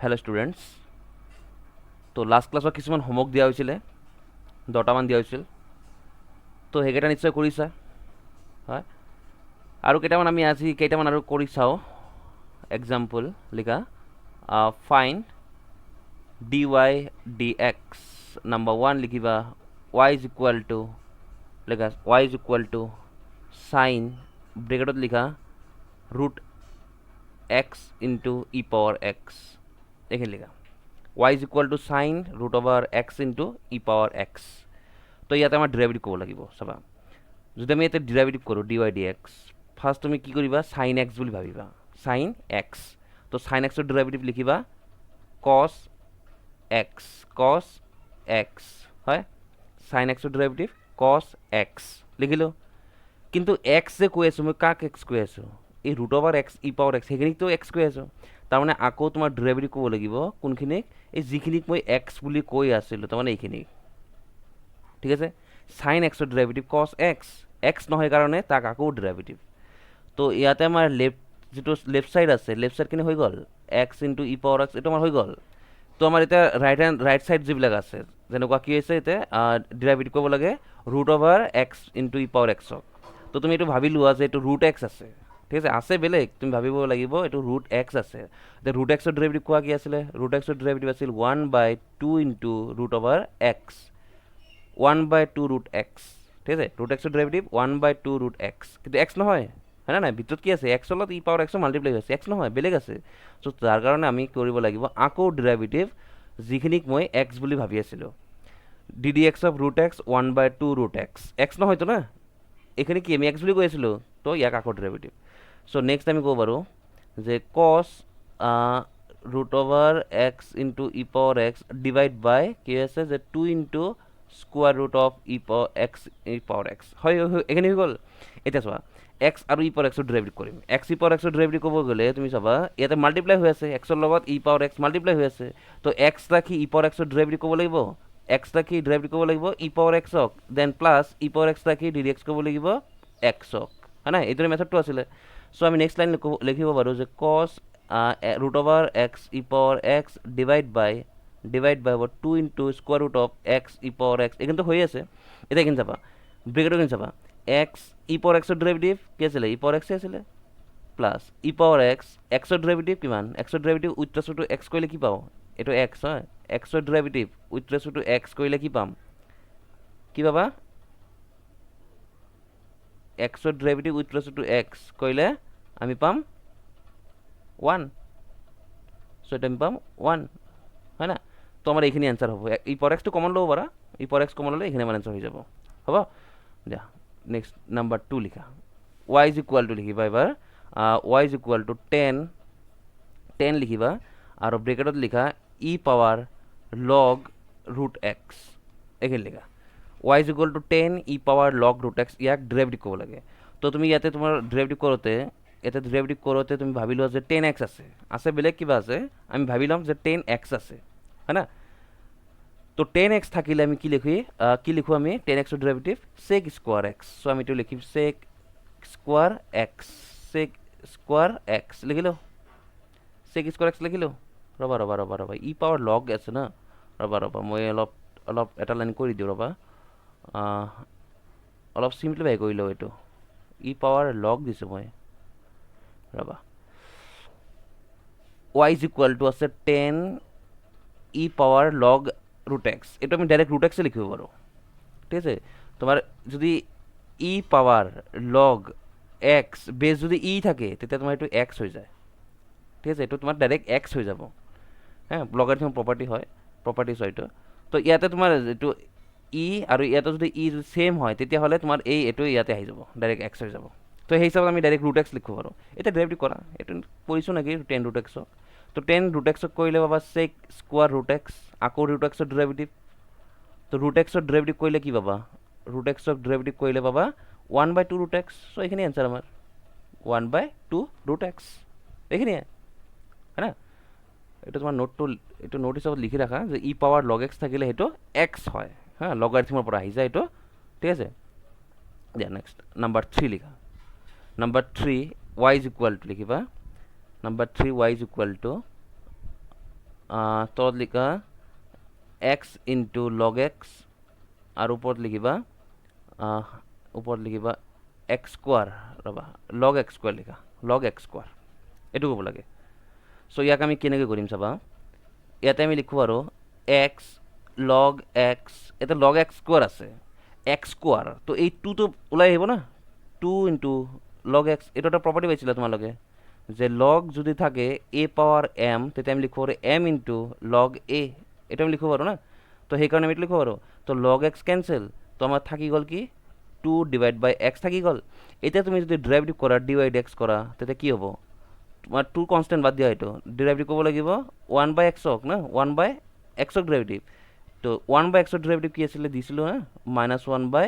Hello students तो last क्लासत किछुमान homework दिया হৈছিলে 10টামান দিয়া হৈছিল তো সেইকেইটা নিশ্চয় কৰিছা হয় আৰু কেইটামান আমি আজি কেইটামান আৰু কৰি চাওঁ এক্সাম্পল লিখা ফাইন্ড dy dx নাম্বাৰ 1 লিখিবা y is equal to লিখা y is equal to sin ব্ৰেকেটত লিখা root x into e power x এইখিনি লিখা y is equal to sin root over x into e power x তো ইয়াতে আমাৰ derivative ক'ব লাগিব চাবা যদি আমি ইয়াতে ডেৰিভেটিভ কৰোঁ dy dx ফাৰ্ষ্ট তুমি কি কৰিবা sin x বুলি ভাবিবা sin x তো sin x ৰ ডেৰিভেটিভ লিখিবা cos x হয় sin x ৰ ডেৰিভেটিভ cos x লিখিলো কিন্তু x যে কৈ আছো মই কাক x কৈ আছো এই root over x e power x সেইখিনিক তো x কৈ আছো তাৰমানে আকৌ তোমাৰ ডেৰিভেটিভ ক'ব লাগিব কোনখিনিক এই যিখিনিক মই x বুলি কৈ আছিলো তাৰমানে এইখিনিক ঠিক আছে sin x ৰ ডেৰিভেটিভ cos x x নহয় কাৰণে তাক আকৌ ডেৰিভেটিভ তো ইয়াতে আমাৰ যেটো লেফট সাইড আছে লেফট সাইড কিনে হৈ গল x into e power x এটো আমাৰ হৈ গল তো আমাৰ এটা ৰাইট সাইড যিবিলাক আছে যেনেকুৱা কি হৈছে এতে ডেৰিভেটিভ ক'ব লাগে root over x into e power x তো তুমি এটো ভাবি লোৱা যে এটো root x আছে ঠিক আছে আছে বেলেগ তুমি ভাবিব লাগিব এটো root x আছে তে root x ৰ ডেৰিভেটিভ কোৱা কি আছিল root x ৰ ডেৰিভেটিভ আছিল 1/2 into root over x 1/2 root x ঠিক আছে root x ৰ ডেৰিভেটিভ 1/2 root x কিন্তু x নহয় হয় না ভিতৰত কি আছে x লগত e power x মাল্টিপ্লাই হৈছে x নহয় বেলেগ আছে সো তাৰ কাৰণে আমি কৰিব লাগিব আকৌ ডেৰিভেটিভ যিখিনিক মই x বুলি ভাবি আছিলো ddx of root x 1/2 root x x নহয় তো না এখানে কি আমি x বুলি কৈ আছিলো তো ইয়াক আকৌ ডেৰিভেটিভ সো নেক্সট আমি কব পাৰো যে cos root over x into e power x divide by কি আছে যে 2 into square root of e power x হয় এখানে হৈ গল এটা চোৱা x আৰু e power x ৰ ডেৰিভেটিভ কৰিম x e power x ৰ ডেৰিভেটিভ ক'ব গলে তুমি চাবা ইয়াতে মাল্টিপ্লাই হৈ আছে x ৰ লগত e power x মাল্টিপ্লাই হৈ আছে তো x ৰাখি e power x ৰ ডেৰিভেটিভ ক'ব লাগিব x ৰাখি ডেৰিভেটিভ ক'ব লাগিব e power x ক then plus e power x ৰাখি dx ক'ব লাগিব x ক হয় না এইটোৰ মেথডটো আছিলে সো আমি নেক্সট লাইন লিখিব পাৰো যে cos root over x e power x divide by 2 into square root of x e power x এখানে হৈ আছে এটা কিন চাবা ব্ৰেকেটৰ কিন চাবা x e power x ৰ ডেৰিভেটিভ কি আছিল e power x আছিল plus e power x x ৰ ডেৰিভেটিভ কিমান x ৰ ডেৰিভেটিভ উইথ ৰেসপেক্ট টু x কইলে কি পাও এটো x হয় x ৰ ডেৰিভেটিভ উইথ ৰেসপেক্ট টু x কইলে কি পাম কি পাবা x ৰ ডেৰিভেটিভ উইথ ৰেসপেক্ট টু x কইলে আমি পাম 1 সো এটা আমি পাম 1 হয় না তো আমার এইখিনি आंसर হ'ব e power x তো কমন লব পারা e power x কমন ললে এইখিনি আমার आंसर হৈ যাব হ'ব যা নেক্সট নাম্বার 2 লিখা y is equal to লিখিবা এবাৰ y is equal to 10 লিখিবা আৰু ব্ৰেকেটত লিখা e power log root x এইখিনি লিখা y is equal to 10 e power log root x ইয়াক ডেৰিভেটিভ ক'ব লাগে তো তুমি ইয়াতে তোমাৰ ডেৰিভেটিভ কৰোতে এটা ডেৰিভেটিভ কৰোতে তুমি ভাবি লোৱা যে 10x আছে আছে বেলেগ কিবা আছে আমি ভাবি লম যে 10x আছে হয় না তো 10x থাকিলে আমি কি লিখো আমি 10x ৰ derivative sec square x so আমি তো লিখিম sec square x লিখিলো sec square x লিখিলো ৰবা e পাৱাৰ log আছে না ৰবা মই অলপ এটা লাইন কৰি দিও ৰবা অলপ সিম্পলিফাই কৰি লও এটো e পাৱাৰ log দিছো মই ৰবা y is equal to আছে 10 e power log root x এটা আমি ডাইরেক্ট root x এ লিখিব পারো ঠিক আছে তোমার যদি e power log x base যদি e থাকে তেতিয়া তোমার এটো x হৈ যায় ঠিক আছে এটো তোমার ডাইরেক্ট x হৈ যাব হ্যাঁ লগারিথম প্রপার্টি হয় প্রপার্টিজ হয় এটো তো ইয়াতে তোমার এটো e আৰু ইয়াতে যদি e সেম হয় তেতিয়া হলে তোমার এই এটো ইয়াতে আহি যাব ডাইরেক্ট x হৈ যাব তো সেই হিসাবে আমি ডাইরেক্ট root x লিখব পারো এটা ডেরিভেটিভ করা এটা পড়িছো নাকি 10 root x তো 10 root x কইলে বাবা sec square root x আকো root x ৰ ডেৰিভেটিভ তো root x ৰ ডেৰিভেটিভ কইলে কি বাবা root x ৰ ডেরিভেটিভ কইলে বাবা 1/2 root x সো এখানে आंसर আমার 1/2 root x এখানে है ना এটা তোমার এটা নোট হিসাবে লিখি রাখা যে e পাওয়ার log x থাকিলে হেটো x হয় হ্যাঁ লগাৰিথমৰ পৰা আহি যায় এটো ঠিক আছে দিয়া নেক্সট নাম্বার 3 লিখা number 3 y is equal to লিখিবা number 3 y is equal to তলত লিখা এক্স ইনটু লগ এক্স আৰু ওপৰত লিখিবা এক্স স্কোৱাৰ ৰ'বা লগ এক্স স্কোৱাৰ লিখা লগ এক্স স্কোৱাৰ এইটো ক'ব লাগে। চ' ইয়াক আমি কেনেকৈ কৰিম চাবা, ইয়াতে আমি লিখোঁ আৰু এক্স লগ এক্স, এটা লগ এক্স স্কোৱাৰ আছে এক্স স্কোৱাৰ, তো এই টুটো ওলাই আহিব না, 2 ইনটু লগ এক্স। এইটো এটা প্ৰপাৰ্টি পাইছিলা তোমালোকে যে লগ যদি থাকে এ পাৱাৰ এম, তেতিয়া আমি লিখিব পাৰোঁ এম ইনটু লগ এ, এইটো আমি লিখিব পাৰোঁ না। তো সেইকাৰণে আমি এইটো লিখিব পাৰোঁ। তো লগ এক্স কেঞ্চেল, তো আমাৰ থাকি গ'ল কি 2 ডিভাইড বাই এক্স থাকি গ'ল। এতিয়া তুমি যদি ডেৰিভেটিভ কৰা ডি ৱাই ডি এক্স কৰা, তেতিয়া কি হ'ব, তোমাৰ 2 কনষ্টেণ্ট বাদ দিয়া, এইটো ডেৰিভেটিভ ক'ব লাগিব 1 বাই এক্সক না, 1 বাই এক্সক ডেৰিভেটিভ। তো 1 বাই এক্সৰ ডেৰিভেটিভ কি আছিলে দিছিলোঁ না, -1 বাই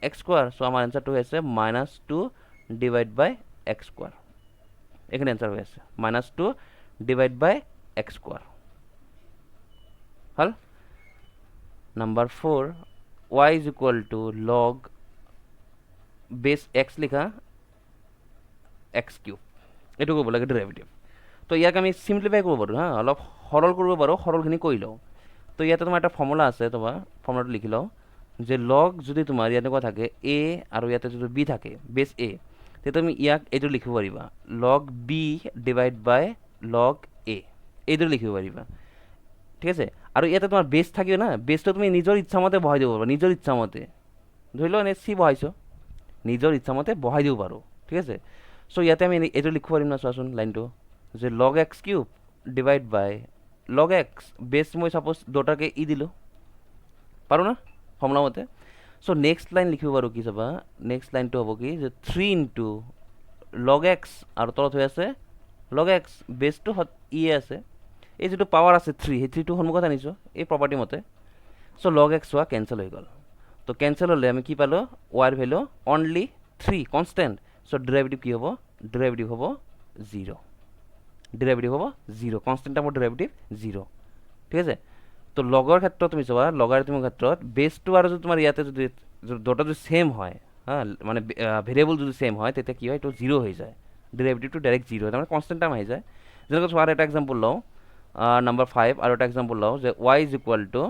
এক্স স্কোৱাৰ। চ' আমাৰ এনচাৰটো হৈ আছে -2 ডিভাইড বাই এক্স স্কোৱাৰ। এইখিনি এনচাৰ হৈ আছে -2 ডিভাইড বাই এক্স স্কোৱাৰ। হ'ল number 4, y is equal to log base X লিখা এক্স কিউব, এইটো ক'ব লাগে ডেৰিভেটিভ। তো ইয়াক আমি চিম্প্লিফাই কৰিব পাৰোঁ হা, অলপ সৰল কৰিব পাৰোঁ, সৰলখিনি কৰি লওঁ। তো ইয়াতে তোমাৰ এটা ফৰ্মুলা আছে, তোমাৰ ফৰ্মুলাটো লিখি লওঁ যে লগ যদি তোমাৰ এনেকুৱা থাকে এ আৰু ইয়াতে যদি বি থাকে বেছ এ, তেতিয়া তুমি ইয়াক এইটো লিখিব পাৰিবা লগ বি ডিভাইড বাই লগ এ, এইটো লিখিব পাৰিবা। ঠিক আছে, আৰু ইয়াতে তোমাৰ বেছ থাকিব না, বেছটো তুমি নিজৰ ইচ্ছামতে বহাই দিব পাৰোঁ, নিজৰ ইচ্ছামতে। ধৰি লওঁ এনে চি বহাইছোঁ, নিজৰ ইচ্ছামতে বহাই দিব পাৰোঁ। ঠিক আছে, চ' ইয়াতে আমি এইটো লিখিব পাৰিম না, চোৱাচোন লাইনটো যে লগ এক্স কিউব ডিভাইড বাই লগ এক্স, বেছ মই ছাপ'জ দুটাকে ই দিলোঁ, পাৰোঁ না ফৰ্মুলা মতে। চ' নেক্সট লাইন লিখিব পাৰোঁ কি চাবা, নেক্সট লাইনটো হ'ব কি যে 3 ইনটু লগ এক্স আৰু তলত হৈ আছে লগ এক্স, বেছটো ই আছে, এই যিটো পাৱাৰ আছে 3, সেই 3টো সন্মুখত আনিছোঁ এই প্ৰপাৰ্টি মতে। চ' লগ এক্স হোৱা কেঞ্চেল হৈ গ'ল। তো কেঞ্চেল হ'লে আমি কি পালোঁ, ৱাইৰ ভেলু অনলি 3 কনষ্টেণ্ট। চ' ডেৰিভেটিভ কি হ'ব, ডেৰিভেটিভ হ'ব 0, ডেৰিভেটিভ হ'ব 0, কনষ্টেণ্ট টাইমৰ ডেৰিভেটিভ 0। ঠিক আছে, তো লগৰ ক্ষেত্ৰত তুমি চাবা, লগাৰিথমৰ ক্ষেত্ৰত বেছটো আৰু যদি তোমাৰ ইয়াতে যদি দুটা যদি ছেম হয় হা, মানে ভেৰিয়েবল যদি ছেম হয়, তেতিয়া কি হয় এইটো 0 হৈ যায়, ডেৰিভেটিভটো ডাইৰেক্ট 0 হয়, তাৰমানে কনষ্টেণ্ট টাইম আহি যায়। যেনেকৈ চোৱা আৰু এটা এক্সাম্পল লওঁ, নাম্বাৰ 5 আৰু এটা এক্সাম্পল লওঁ যে y ইজ ইকুৱেল টু,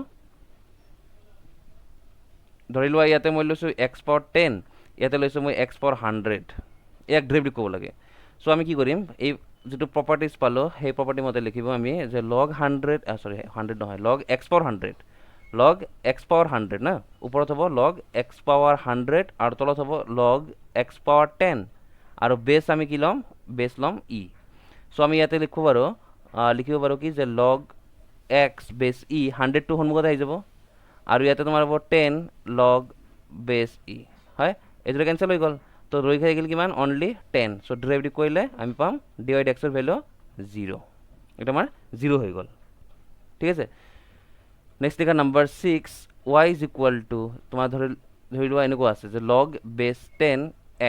ধৰি লোৱা ইয়াতে মই লৈছোঁ এক্স পাৱাৰ 10, ইয়াতে লৈছোঁ মই এক্স পাৱাৰ 100, ইয়াক ডেৰিভেটিভ ক'ব লাগে। চ' আমি কি কৰিম, এই যিটো প্ৰপাৰ্টিজ পালোঁ সেই প্ৰপাৰ্টি মতে লিখিব আমি যে লগ 100, চৰি 100 নহয়, লগ এক্স পাৱাৰ 100, লগ এক্স পাৱাৰ 100 না, ওপৰত হ'ব লগ এক্স পাৱাৰ 100 আৰু তলত হ'ব লগ এক্স পাৱাৰ 10, আৰু বেছ আমি কি ল'ম, বেছ ল'ম ই। চ' আমি ইয়াতে লিখিব পাৰোঁ কি যে লগ এক্স বেছ ই, 100টো সন্মুখত আহি যাব, আৰু ইয়াতে তোমাৰ হ'ব 10 লগ বেছ ই, হয় এইটো কেঞ্চেল হৈ গ'ল। তো ৰৈ খাই গ'ল কিমান, অনলি 10। চ' ডেৰিভেটিভ কৰিলে আমি পাম ডি ৱাই ডি এক্সৰ ভেলু 0, এইটো আমাৰ 0 হৈ গ'ল। ঠিক আছে, নেক্সট লিখা number 6, y is equal two, তোমাৰ ধৰি লোৱা এনেকুৱা আছে যে লগ বেছ 10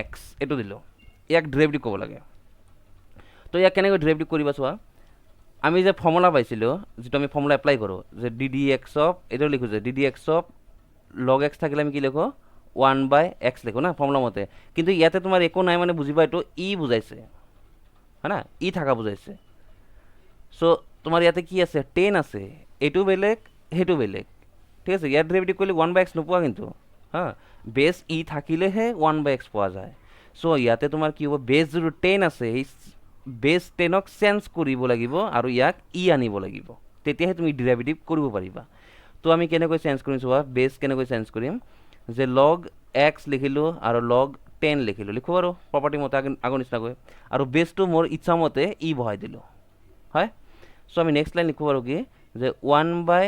এক্স, এইটো দিলোঁ, ইয়াক ডেৰিভেটিভ ক'ব লাগে। তো ইয়াক কেনেকৈ ডেৰিভেটিভ কৰিবা চোৱা, আমি যে ফৰ্মুলা পাইছিলোঁ, যিটো আমি ফৰ্মুলা এপ্লাই কৰোঁ যে ডি ডি এক্স অফ, এইটো লিখোঁ যে D D x of log x থাকিলে আমি কি লিখোঁ 1 বাই এক্স লিখোঁ না ফৰ্মুলা মতে। কিন্তু ইয়াতে তোমাৰ একো নাই, মানে বুজিবা এইটো ই বুজাইছে হয় না, ই থাকা বুজাইছে। চ' তোমাৰ ইয়াতে কি আছে 10 আছে, এইটো বেলেগ সেইটো বেলেগ। ঠিক আছে, ইয়াত ডেৰিভেটিভ কৰিলে 1 বাই এক্স নোপোৱা কিন্তু হা, বেছ ই থাকিলেহে 1 বাই এক্স পোৱা যায়। চ' ইয়াতে তোমাৰ কি হ'ব, বেছ যিটো 10 আছে সেই বেছ 10ক চেঞ্জ কৰিব লাগিব আৰু ইয়াক ই আনিব লাগিব, তেতিয়াহে তুমি ডেৰিভেটিভ কৰিব পাৰিবা। তো আমি কেনেকৈ চেঞ্জ কৰিম চোৱা, বেছ কেনেকৈ চেঞ্জ কৰিম যে লগ এক্স লিখিলোঁ আৰু লগ 10 লিখিলোঁ, লিখোঁ আৰু প্ৰপাৰ্টি মতে আগৰ নিচিনাকৈ, আৰু বেছটো মোৰ ইচ্ছামতে ই বহাই দিলোঁ, হয়। চ' আমি নেক্সট লাইন লিখোঁ আৰু কি যে 1 বাই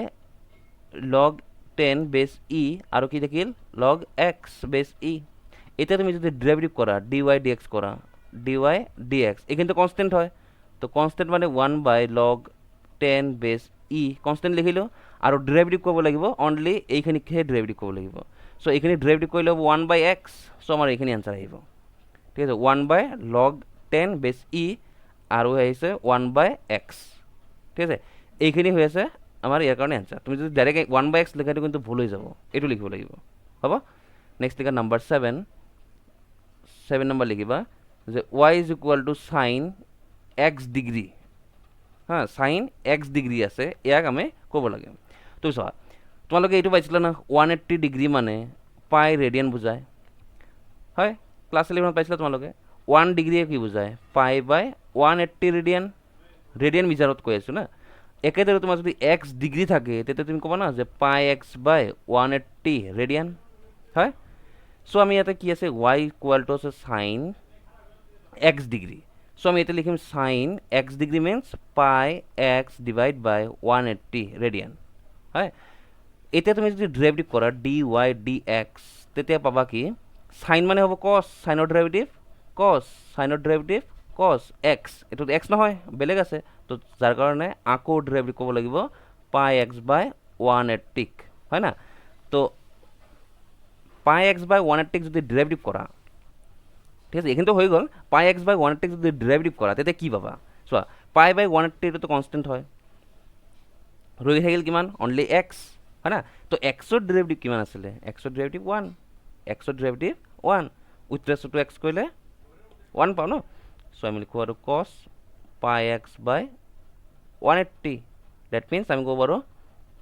লগ 10 বেছ ই, আৰু কি থাকিল লগ এক্স বেছ ই। এতিয়া তুমি যদি ডেৰিভেটিভ কৰা ডি ৱাই ডি এক্স কৰা, ডি ৱাই ডি এক্স, এইখিনিতো কনষ্টেণ্ট হয়, তো কনষ্টেণ্ট মানে 1 বাই লগ 10 বেছ ই কনষ্টেণ্ট লিখিলোঁ, আৰু ডেৰিভেটিভ কৰিব লাগিব অনলি এইখিনিকহে ডেৰিভেটিভ কৰিব লাগিব। চ' এইখিনি ডেৰিভেটিভ কৰিলে হ'ব 1 বাই এক্স, চ' আমাৰ এইখিনি এনচাৰ আহিব। ঠিক আছে, 1 বাই লগ 10 বেছ ই আৰু আহিছে 1 বাই এক্স। ঠিক আছে, এইখিনি হৈ আছে আমাৰ ইয়াৰ কাৰণে এনচাৰ। তুমি যদি ডাইৰেক্ট 1 বাই এক্স লিখাটো কিন্তু ভুল হৈ যাব, এইটো লিখিব লাগিব, হ'ব। নেক্সট লিখা নাম্বাৰ 7 নম্বৰ লিখিবা যে y is equal two sign x degree হা সাইন এক্স ডিগ্ৰী আছে, ইয়াক আমি ক'ব লাগে। তো চোৱা তোমালোকে এইটো পাইছিলা না 180 ডিগ্ৰী মানে পাই ৰেডিয়ান বুজায়, হয় ক্লাছ 11 পাইছিলা তোমালোকে। 1 ডিগ্ৰীয়ে কি বুজায়, পাই বাই 180 ৰেডিয়ান, ৰেডিয়ান মিটাৰত কৈ আছোঁ না। একেদৰে তোমাৰ যদি এক্স ডিগ্ৰী থাকে তেতিয়া তুমি ক'বা না যে পাই এক্স বাই 180 ৰেডিয়ান, হয়। চ' আমি ইয়াতে কি আছে, y ইকুৱেল টু আছে সাইন এক্স ডিগ্ৰী। চ' আমি এতিয়া লিখিম সাইন এক্স ডিগ্ৰী মিনছ পাই এক্স ডিভাইড বাই 180 ৰেডিয়ান, হয়। এতিয়া তুমি যদি ডেৰিভেটিভ কৰা ডি ৱাই ডি এক্স, তেতিয়া পাবা কি সাইন মানে হ'ব কছ, সাইনৰ ডেৰিভেটিভ কছ, সাইনৰ ডেৰিভেটিভ কছ এক্স, এইটোত এক্স নহয় বেলেগ আছে, তো যাৰ কাৰণে আকৌ ডেৰিভেটিভ ক'ব লাগিব পাই এক্স বাই 180, হয় না। তো পাই এক্স বাই 180 যদি ডেরিভেটিভ করা, ঠিক আছে এখানে তো হয়ে গেল। পাই এক্স বাই 180 যদি ডেরিভেটিভ করা তেতিয়া কি পাবা চোৱা, পাই বাই 180 এইটো তো কনষ্টেণ্ট হয়, ৰৈ থাকিল কিমান অনলি এক্স, হয় না। তো এক্সৰ ডেৰিভেটিভ কিমান আছিলে, এক্সৰ ডেৰিভেটিভ 1, এক্সৰ derivative 1 with respect to x কৰিলে 1 পাওঁ ন। চ' আমি লিখোঁ আৰু কছ পাই এক্স বাই 180, ডেট মিনছ আমি ক'ব পাৰোঁ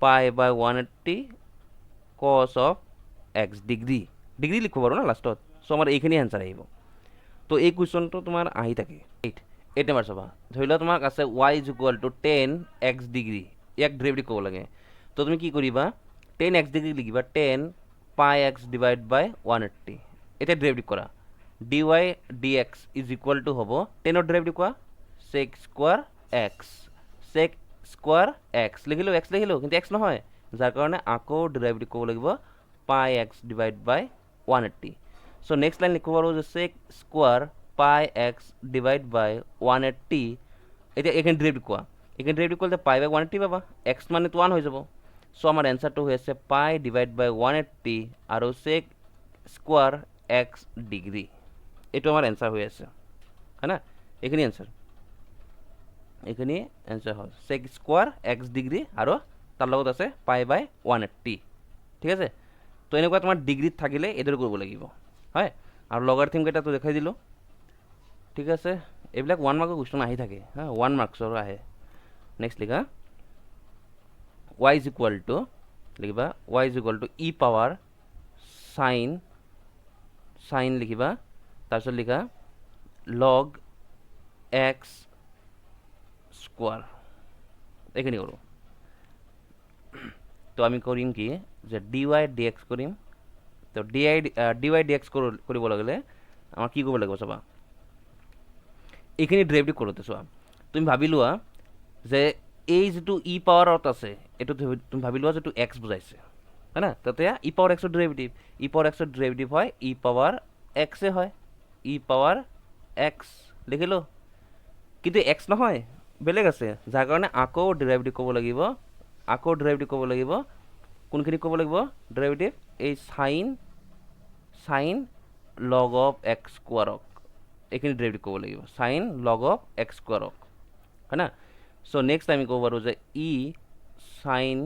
পাই বাই 180 কছ অফ এক্স ডিগ্ৰী, ডিগ্ৰী লিখিব পাৰোঁ না লাষ্টত। চ' আমাৰ এইখিনি এনচাৰ আহিব। তো এই কুৱেশ্যনটো তোমাৰ আহি থাকে। 8 নম্বৰ চাবা, ধৰি লোৱা তোমাক আছে y is equal two 10 x degree, ইয়াক ডেৰিভেটিভ ক'ব লাগে। তো তুমি কি কৰিবা 10 এক্স ডিগ্ৰী লিখিবা 10 পাই এক্স ডিভাইড বাই 180, এতিয়া ডেৰিভেটিভ কৰা D Y D X is equal to হ'ব 10ৰ ডেৰিভেটিভ কোৱা sec square X, sec square X লিখিলোঁ, এক্স লিখিলোঁ কিন্তু এক্স নহয়, যাৰ কাৰণে আকৌ ডেৰিভেটিভ ক'ব লাগিব পাই এক্স ডিভাইড বাই 180। চ' নেক্সট লাইন লিখিব পাৰোঁ যে চেক স্কোৱাৰ পাই এক্স ডিভাইড বাই 180, এতিয়া এইখিনি ডেৰিভেটিভ কোৱা, এইখিনি ডেৰিভেটিভ কৰিলে পাই বাই 180 পাবা, এক্স মানে 1 হৈ যাব। চ' আমাৰ এনচাৰটো হৈ আছে পাই ডিভাইড বাই 180 আৰু চেক স্কোৱাৰ এক্স ডিগ্ৰী, এইটো আমাৰ এনচাৰ হৈ আছে, হয় না। এইখিনি এনচাৰ, এইখিনি এনচাৰ হ'ল চেক স্কোৱাৰ এক্স ডিগ্ৰী আৰু তাৰ লগত আছে পাই বাই 180, ঠিক আছে। তো এনেকুৱা তোমাৰ ডিগ্ৰীত থাকিলে এইদৰে কৰিব লাগিব, হয়। আৰু লগাৰিথম কেইটাতো দেখাই দিলোঁ, ঠিক আছে। এইবিলাক 1 মাৰ্কৰ কুৱেশ্যন আহি থাকে, হা 1 মাৰ্কছৰো আহে। নেক্সট লিখা y ইজ ইকুৱেল টু, লিখিবা y is equal to E power sine, sine লিখিবা, তাৰপিছত লিখা লগ এক্স স্কোৱাৰ, এইখিনি কৰোঁ। তো আমি কৰিম কি যে ডি ৱাই ডি এক্স কৰিম। তো ডি ৱাই ডি এক্স কৰিব লাগিলে আমাৰ কি কৰিব লাগিব চাবা, এইখিনি ডেৰিভেটিভ কৰোঁতে চোৱা তুমি ভাবি লোৱা যে এই যিটো ই পাৱাৰত আছে এইটো তুমি ভাবি লোৱা যিটো এক্স বুজাইছে, হয় না। তাতে ই পাৱাৰ এক্সৰ ডেৰিভেটিভ, ই পাৱাৰ এক্সৰ ডেৰিভেটিভ হয় ই পাৱাৰ এক্সে হয়, ই পাৱাৰ এক্স লিখিলোঁ, কিন্তু এক্স নহয় বেলেগ আছে, যাৰ কাৰণে আকৌ ডেৰিভেটিভ ক'ব লাগিব, আকৌ ডেৰিভেটিভ ক'ব লাগিব, কোনখিনি ক'ব লাগিব ডেৰিভেটিভ, এই sine, sine log of X স্কোৱাৰক, এইখিনি ডেৰিভেটিভ ক'ব লাগিব সাইন লগ অফ এক্স স্কোৱাৰক, হয় না। চ' নেক্সট আমি ক'ব পাৰোঁ যে E sine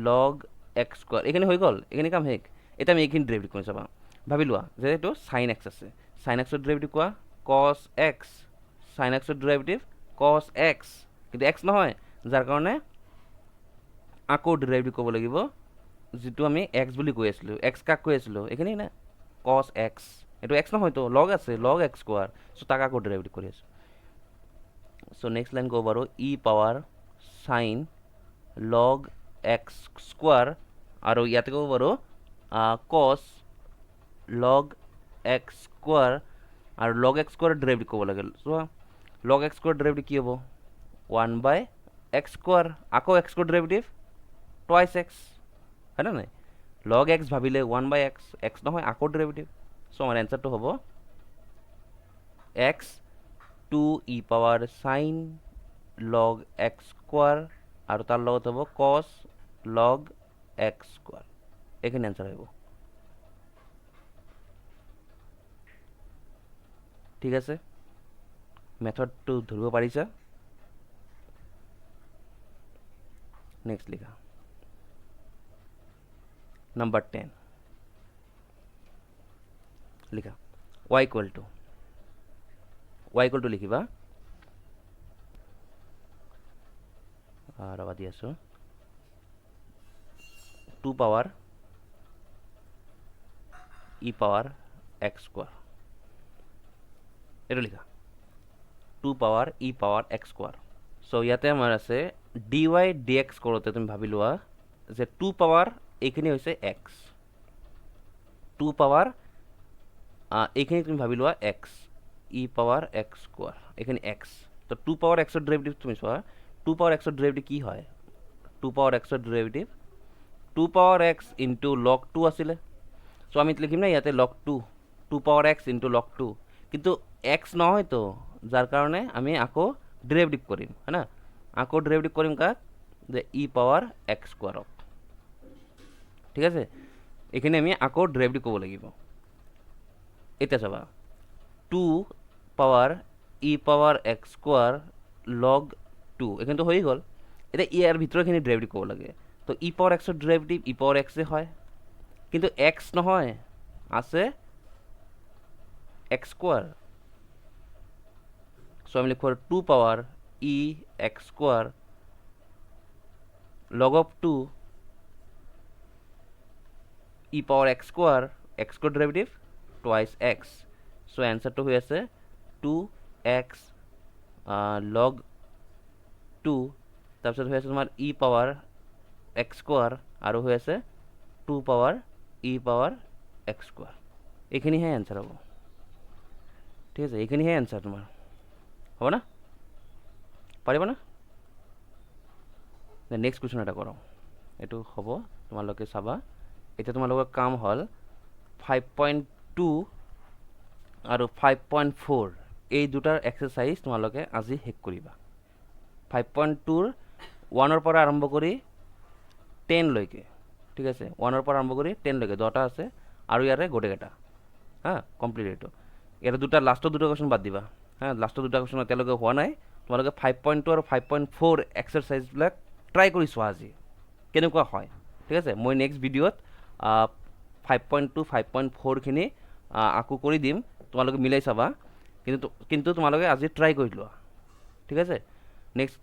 log x square, এইখিনি হৈ গ'ল, এইখিনি কাম শেষ। এতিয়া আমি এইখিনি ডেৰিভেটিভ কৰিম চাবা, ভাবি লোৱা যে এইটো সাইন এক্স আছে, সাইন এক্সৰ ডেৰিভেটিভ কোৱা কছ এক্স, সাইন এক্সৰ ডেৰিভেটিভ কছ এক্স, কিন্তু এক্স নহয়, যাৰ কাৰণে আকৌ ডেৰিভেটিভ ক'ব লাগিব যিটো আমি এক্স বুলি কৈ আছিলোঁ, এক্স কাক কৈ আছিলোঁ এইখিনি না কছ এক্স, এইটো এক্স নহয়তো লগ আছে, লগ এক্স স্কোৱাৰ, চ' তাক আকৌ ডেৰিভেটিভ কৰি আছোঁ। চ' নেক্সট লাইন ক'ব পাৰোঁ E power sine log x square, আৰু ইয়াতে ক'ব পাৰোঁ কছ লগ এক্স স্কোৱাৰ, আৰু লগ এক্স স্কোৱাৰৰ ডেৰিভেটিভ ক'ব লাগে। চোৱা লগ এক্স স্কোৱাৰ ডেৰিভেটিভ কি হ'ব 1 বাই এক্স স্কোৱাৰ, আকৌ x square derivative twice x, হয় না নাই। লগ এক্স ভাবিলে 1 বাই এক্স, এক্স নহয় আকৌ ডেৰিভেটিভ। চ' আমাৰ এনচাৰটো হ'ব x to E power sine log x square আৰু তাৰ লগত হ'ব কছ লগ এক্স স্কোৱাৰ, এইখিনি এনচাৰ আহিব, ঠিক আছে। মেথডটো ধৰিব পাৰিছা। নেক্সট লিখা নাম্বাৰ 10, লিখা y ইকুৱেল টু লিখিবা ৰবা দি আছোঁ 2 পাৱাৰ ই পাৱাৰ এক্স স্কোৱাৰ এইটো লিখা 2 পাৱাৰ ই পাৱাৰ এক্স স্কোৱাৰ চ' ইয়াতে আমাৰ আছে ডি ৱাই ডি এক্স কৰোঁতে তুমি ভাবি লোৱা যে 2 পাৱাৰ এইখিনি হৈছে এক্স 2 পাৱাৰ এইখিনি তুমি ভাবি লোৱা এক্স ই পাৱাৰ এক্স স্কোৱাৰ এইখিনি এক্স তো 2 পাৱাৰ এক্সৰ ডেৰিভেটিভ তুমি চোৱা 2 পাৱাৰ এক্সৰ ডেৰিভেটিভ কি হয় 2 পাৱাৰ এক্সৰ ডেৰিভেটিভ 2 পাৱাৰ এক্স ইনটু লগ 2 আছিলে চ' আমি লিখিম না ইয়াতে লগ 2 পাৱাৰ এক্স ইনটু লগ 2 কিন্তু এক্স নহয় তো যাৰ কাৰণে আমি আকৌ ডেৰিভেটিভ কৰিম হয় না আকৌ ডেৰিভেটিভ কৰিম কাক যে ই পাৱাৰ এক্স স্কোৱাৰক ঠিক আছে এইখিনি আমি আকৌ ডেৰিভেটিভ ক'ব লাগিব এতিয়া চাবা 2 পাৱাৰ ই পাৱাৰ এক্স স্কোৱাৰ লগ 2 এইখিনিতো হৈ গ'ল এতিয়া ইয়াৰ ভিতৰৰখিনি ডেৰিভেটিভ ক'ব লাগে তো ই পাৱাৰ এক্সৰ ডেৰিভেটিভ ই পাৱাৰ এক্সে হয় কিন্তু এক্স নহয় আছে এক্স স্কোৱাৰ চ' আমি লিখোঁ 2 power E x square log of 2 E power x square এক্সৰ ডেৰিভেটিভ টুৱাইচ এক্স চ' এনচাৰটো হৈ আছে 2x লগ 2 তাৰপিছত হৈ আছে তোমাৰ ই পাৱাৰ এক্স স্কোৱাৰ আৰু হৈ আছে 2 পাৱাৰ ই পাৱাৰ এক্স স্কোৱাৰ এইখিনিহে এনচাৰ হ'ব ঠিক আছে এইখিনিহে এনচাৰ তোমাৰ হ'ব না পাৰিবা না নেক্সট কুৱেশ্যন এটা কৰোঁ এইটো হ'ব তোমালোকে চাবা এতিয়া তোমালোকৰ কাম হ'ল 5.2 আৰু 5.4 এই দুটাৰ এক্সাৰচাইজ তোমালোকে আজি শেষ কৰিবা 5.2ৰ 1ৰ পৰা আৰম্ভ কৰি 10 লৈকে ঠিক আছে 1ৰ পৰা আৰম্ভ কৰি 10 লৈকে 10টা আছে আৰু ইয়াৰে গোটেইকেইটা হা কমপ্লিট এইটো ইয়াৰে দুটা লাষ্টৰ দুটা কুৱেশ্যন বাদ দিবা হা লাষ্টৰ দুটা কুৱেশ্যন এতিয়ালৈকে হোৱা নাই তোমালোকে 5.2 আৰু 5.4 এক্সাৰচাইজবিলাক ট্ৰাই কৰি চোৱা আজি কেনেকুৱা হয় ঠিক আছে মই নেক্সট ভিডিঅ'ত 5.2 5.4খিনি আকৌ কৰি দিম তোমালোকে মিলাই চাবা কিন্তু তোমালোকে আজি ট্ৰাই কৰি লোৱা ঠিক আছে নেক্সট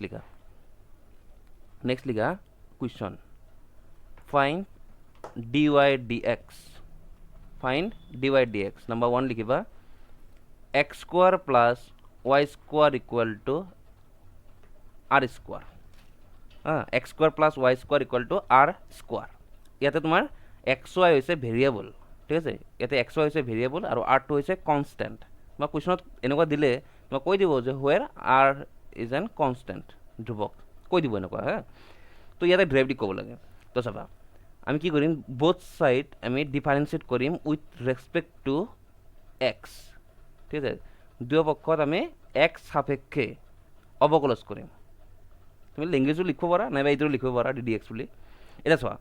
লিখা question find d Y D x number 1 লিখিবা x square plus y square equal to r square x square plus y square equal to r square ইয়াতে তোমাৰ এক্স ৱাই হৈছে ভেৰিয়েবল ঠিক আছে ইয়াতে এক্স ৱাই হৈছে variable আৰু আৰটো হৈছে কনষ্টেণ্ট তোমাক কুৱেশ্যনত এনেকুৱা দিলে তোমাক কৈ দিব যে where r is n constant ধ্ৰুৱক কৈ দিব এনেকুৱা হা তো ইয়াতে ডেৰিভেটিভ ক'ব লাগে তো চাবা আমি কি কৰিম বোথ ছাইড আমি ডিফাৰেঞ্চিয়েট কৰিম উইথ ৰেচপেক্ট টু এক্স ঠিক আছে দুয়ো পক্ষত আমি এক্স সাপেক্ষে অৱকলজ কৰিম তুমি লেংগুৱেজো লিখিব পাৰা নাইবা এইটো লিখিব পাৰা ডি এক্স বুলি এতিয়া চোৱা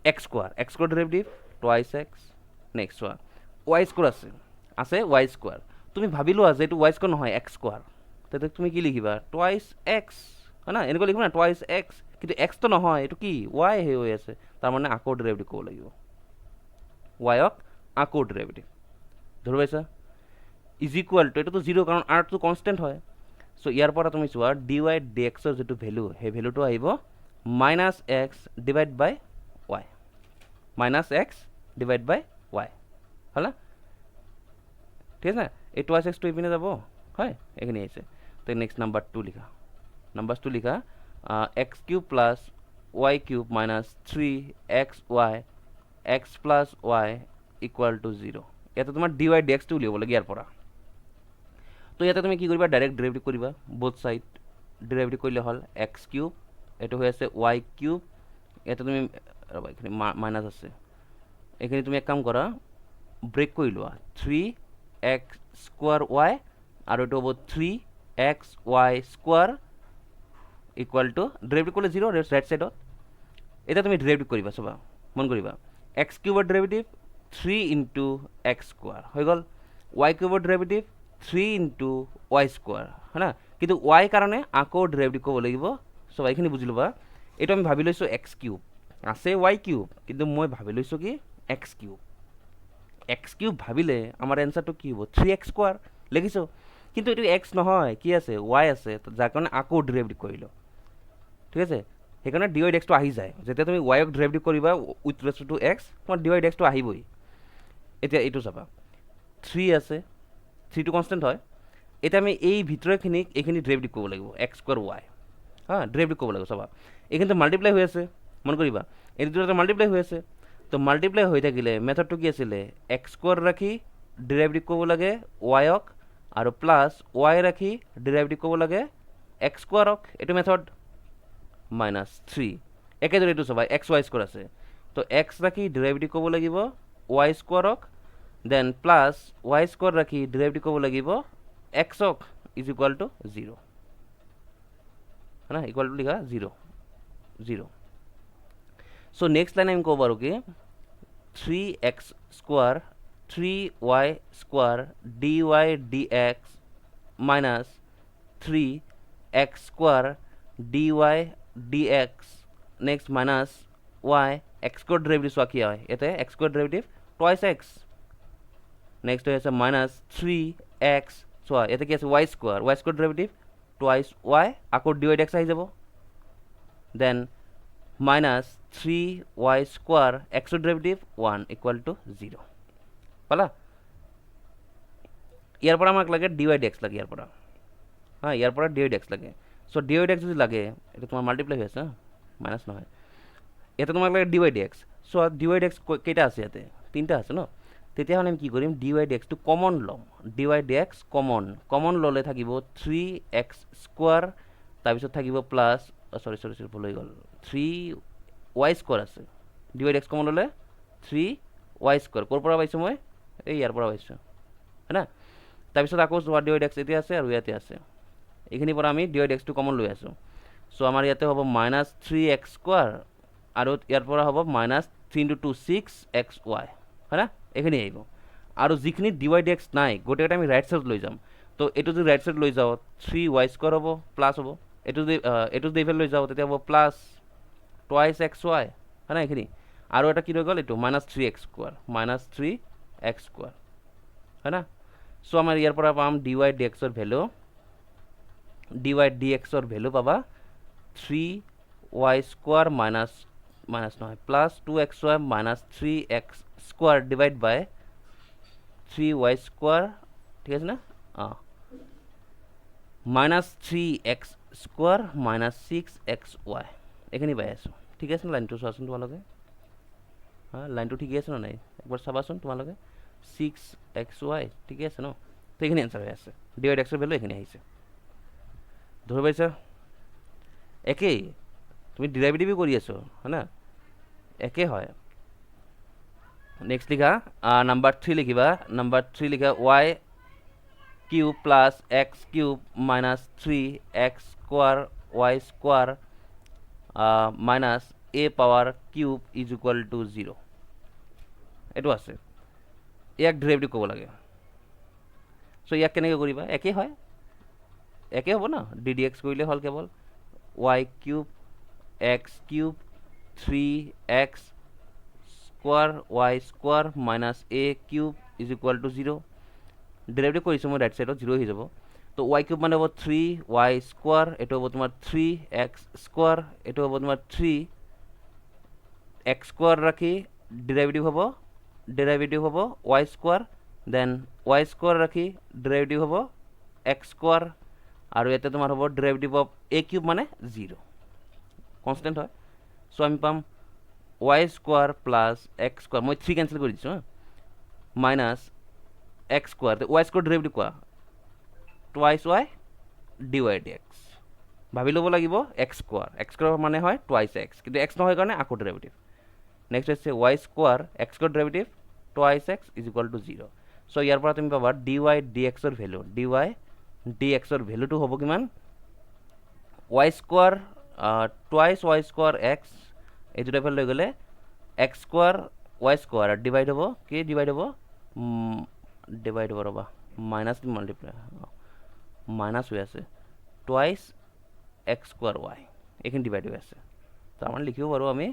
x square derivative twice x next চোৱা ৱাই স্কোৱাৰ আছে ৱাই স্কোৱাৰ তুমি ভাবি লোৱা যে এইটো ৱাই স্কোৱাৰ নহয় এক্স স্কোৱাৰ তেতিয়া তুমি কি লিখিবা টুৱাইচ এক্স হয় না এনেকুৱা লিখিবা না টুৱাইচ এক্স কিন্তু এক্সটো নহয় এইটো কি ৱাই হে হৈ আছে তাৰমানে আকৌ ডেৰিভেটিভ ক'ব লাগিব ৱাইক আকৌ ডেৰিভেটিভ ধৰি পাইছা ইজ ইকুৱেল টু এইটোতো জিৰ' কাৰণ আৰটো কনষ্টেণ্ট হয় চ' ইয়াৰ পৰা তুমি চোৱা ডি ৱাই ডি এক্সৰ যিটো ভেলু সেই ভেলুটো আহিব মাইনাছ এক্স ডিভাইড বাই ৱাই হ'ল না ঠিক আছে এই টুৱাইচ এক্সটো এইপিনে যাব হয় এইখিনি আহিছে তো নেক্সট নাম্বাৰ 2 লিখা x cube plus Y cube minus 3 x plus Y equal to 0 ইয়াতে তোমাৰ ডি ৱাই ডি এক্সটো উলিয়াব লাগে ইয়াৰ পৰা তো ইয়াতে তুমি কি কৰিবা ডাইৰেক্ট ডেৰিভেটিভ কৰিবা বোথ ছাইড ডেৰিভেটিভ কৰিলে হ'ল এক্স কিউব এইটো হৈ আছে ৱাই কিউব ইয়াতে তুমি ৰ'বা এইখিনি মাইনাছ আছে এইখিনি তুমি এক কাম কৰা ব্ৰেক কৰি লোৱা 3x স্কোৱাৰ ৱাই আৰু এইটো হ'ব 3xy square equal two derivative কৰিলে 0 ৰাইট ছাইডত এতিয়া তুমি ডেৰিভেটিভ কৰিবা চাবা মন কৰিবা এক্স কিউবৰ ডেৰিভেটিভ 3 ইনটু এক্স স্কোৱাৰ হৈ গ'ল ৱাই কিউবৰ ডেৰিভেটিভ 3 ইনটু ৱাই স্কোৱাৰ হয় না কিন্তু ৱাই কাৰণে আকৌ ডেৰিভেটিভ ক'ব লাগিব চ' এইখিনি বুজি ল'বা এইটো আমি ভাবি লৈছোঁ এক্স কিউব আছে ৱাই কিউব কিন্তু মই ভাবি লৈছোঁ কি এক্স কিউব ভাবিলে আমাৰ এনচাৰটো কি হ'ব 3x স্কোৱাৰ লিখিছোঁ কিন্তু এইটো এক্স নহয় কি আছে ৱাই আছে যাৰ কাৰণে আকৌ ডেৰিভেটিভ কৰিলোঁ ঠিক আছে সেইকাৰণে ডি ৱাই ডেক্সটো আহি যায় যেতিয়া তুমি ৱাইক ডেৰিভেটিভ কৰিবা উইথ ৰেচপেক্ট টু এক্স তোমাৰ ডি ৱাই ডেক্সটো আহিবই এতিয়া এইটো চাবা 3 আছে 3টো কনষ্টেণ্ট হয় এতিয়া আমি এই ভিতৰৰখিনিক এইখিনি ডেৰিভেটিভ কৰিব লাগিব এক্স স্কুৱাৰ ৱাই হা ডেৰিভেটিভ কৰিব লাগিব চাবা এইখিনিতো মাল্টিপ্লাই হৈ আছে মন কৰিবা এই দুটা মাল্টিপ্লাই হৈ আছে তো মাল্টিপ্লাই হৈ থাকিলে মেথডটো কি আছিলে এক্স স্কুৱাৰ ৰাখি ডেৰিভেটিভ কৰিব লাগে ৱাইক আৰু প্লাছ ৱাই ৰাখি ডেৰিভেটিভ কৰিব লাগে এক্স স্কুৱাৰক এইটো মেথড -3 একেদৰে এইটো চাবা এক্স ৱাই স্কুৱাৰ আছে তো এক্স ৰাখি ডেৰিভেটিভ কৰিব লাগিব ৱাই স্কুৱাৰক দেন প্লাছ ৱাই স্কুৱাৰ ৰাখি ডেৰিভেটিভ কৰিব লাগিব এক্সক ইজ ইকুৱেল টু 0 है ना इक्वल टू लिखा 0 0 सो नेक्स्ट लाइन हम को बारो कि 3x square 3y square dy dx minus 3x square dy dx next minus y x को डेरिवेटिव सो किया है ये x को डेरिवेटिव ट्वाइस x नेक्स्ट है माइनस 3x सो ये क्या y square derivative twice y আকৌ dy dx আহি যাব then minus 3y square x এর ডেরিভেটিভ 1 ইকুয়াল টু 0 পালা ইয়ার পর আমাক লাগে dy dx লাগে ইয়ার পর হ্যাঁ ইয়ার পর dy dx লাগে সো dy dx যদি লাগে এটা তোমার মাল্টিপ্লাই হয়েছে হ্যাঁ মাইনাস নহয় এটা তোমাক লাগে dy dx so dy dx কেইটা আছে ইয়াতে তিনটা আছে ন তেতিয়াহ'লে আমি কি কৰিম dy dx টো কমন ল'ম dy dx কমন ল'লে থাকিব 3x স্কোয়ার তাৰপিছত থাকিব প্লাস সৰি ভুল হৈ গ'ল 3y স্কোয়াৰ আছে dy dx কমন ল'লে 3y স্কোয়াৰ ক'ৰ পৰা পাইছো মই এই ইয়াৰ পৰা পাইছো হয়না তাৰপিছত আকৌ dy dx এতিয়া আছে আৰু ইয়াতে আছে এইখিনি পৰা আমি dy dx টো কমন লৈ আছো সো আমাৰ ইয়াতে হ'ব -3x স্কোয়াৰ আৰু ইয়াৰ পৰা হ'ব -3 * 2 6xy হয়না এখানে আহিব আৰু যিখিনি dy dx নাই গোটেইটা আমি ৰাইট সাইড লৈ যাম তো এটো যদি ৰাইট সাইড লৈ যাও 3y স্কয়ার হ'ব প্লাস হ'ব এটো যদি ইফালে লৈ যাও তেতিয়া হ'ব প্লাস টুৱাইস xy হয় না এখানে আৰু এটা কি হৈ গ'ল এটো -3x স্কয়াৰ -3x স্কয়াৰ হয় না সো আমাৰ ইয়াৰ পৰা পাম dy dx ৰ ভ্যালু dy dx ৰ ভ্যালু পাবা 3y স্কয়ার মাইনাস নহয় plus 2xy -3x square divide by 3y square ঠিক আছে না -3x স্কয়ার -6xy এখানে পাই আছো ঠিক আছে না লাইনটো চাচোন তোমালোকে হ্যাঁ লাইনটো ঠিক আছে না নাই একবার চাবাচোন তোমালোকে 6xy ঠিক আছে ন তো এখানে आंसर হৈ আছে dy dx এর ভ্যালু এখানে আহিছে ধরে পাইছা একে তুমি ডেরিভেটিভ কৰি আছো হয় না একে হয় नेक्स्ट लिखा नंबर 3 लिखिबा नंबर 3 लिखा y cube plus x cube minus 3x square y square minus a power cube is equal to 0 এটো আছে ইয়াক ডেরিভেটিভ কব লাগে সো ইয়াক কেনেকৈ কৰিবা একে হয় একে হ'ব না ddx কৰিলে হল কেৱল y cube x cube 3x square y square minus a cube is equal to 0 derivative কৰিছো মই ৰাইট সাইডত 0 হৈ যাব তো y কিউব মানে হ'ব 3y স্কোয়ার এটো হ'ব তোমাৰ 3x স্কোয়াৰ এটো হ'ব তোমাৰ 3x স্কোয়াৰ ৰাখি ডেৰিভেটিভ হ'ব y square then y square ৰাখি ডেৰিভেটিভ হ'ব x স্কোয়াৰ আৰু ইয়াতে তোমাৰ হ'ব ডেরিভেটিভ অফ a কিউব মানে 0 কনস্ট্যান্ট হয় সো আমি পাম y square plus x square মই 3 ক্যান্সেল কৰি দিছো মাইনাস x স্কোয়াৰ তো y স্কোয়াৰ ডেৰিভেটিভ কোৱা টুৱাইস y dy dx ভাবি লব লাগিব x স্কোয়াৰ মানে হয় টুৱাইস x কিন্তু x নহয় কাৰণে আকৌ ডেৰিভেটিভ নেক্সট আছে y square x square derivative twice x is equal to 0 so ইয়াৰ পৰা তুমি পাবা dy dx ৰ ভ্যালু dy dx ৰ ভ্যালুটো হ'ব কিমান y square twice y square x এই দুটা ফেল লৈ গ'লে x square y square divide হ'ব কি ডিভাইড হ'ব ৰবা মাইনাস মাল্টিপ্লাই মাইনাস হৈ আছে টুৱাইস x স্কোয়াৰ y এখানে ডিভাইড হৈ আছে তো আমৰা লিখিব পাৰো আমি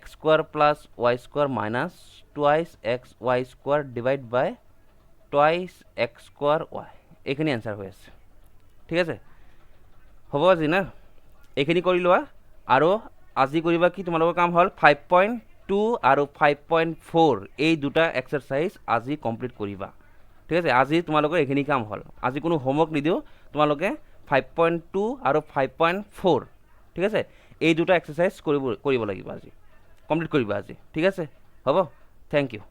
x square plus y square minus twice x y square divide by twice x square y এখানে आंसर হৈ আছে ঠিক আছে হ'ব আজি না এইখিনি কৰি লোৱা আৰু আজি কৰিবা কি তোমালোকৰ কাম হ'ল 5.2 আৰু 5.4 এই দুটা এক্সাৰচাইজ আজি কমপ্লিট কৰিবা ঠিক আছে আজি তোমালোকৰ এইখিনি কাম হ'ল আজি কোনো হোমৱৰ্ক নিদিওঁ তোমালোকে 5.2 আৰু 5.4 ঠিক আছে এই দুটা এক্সাৰচাইজ কৰিব লাগিব আজি কমপ্লিট কৰিবা আজি ঠিক আছে হ'ব থেংক ইউ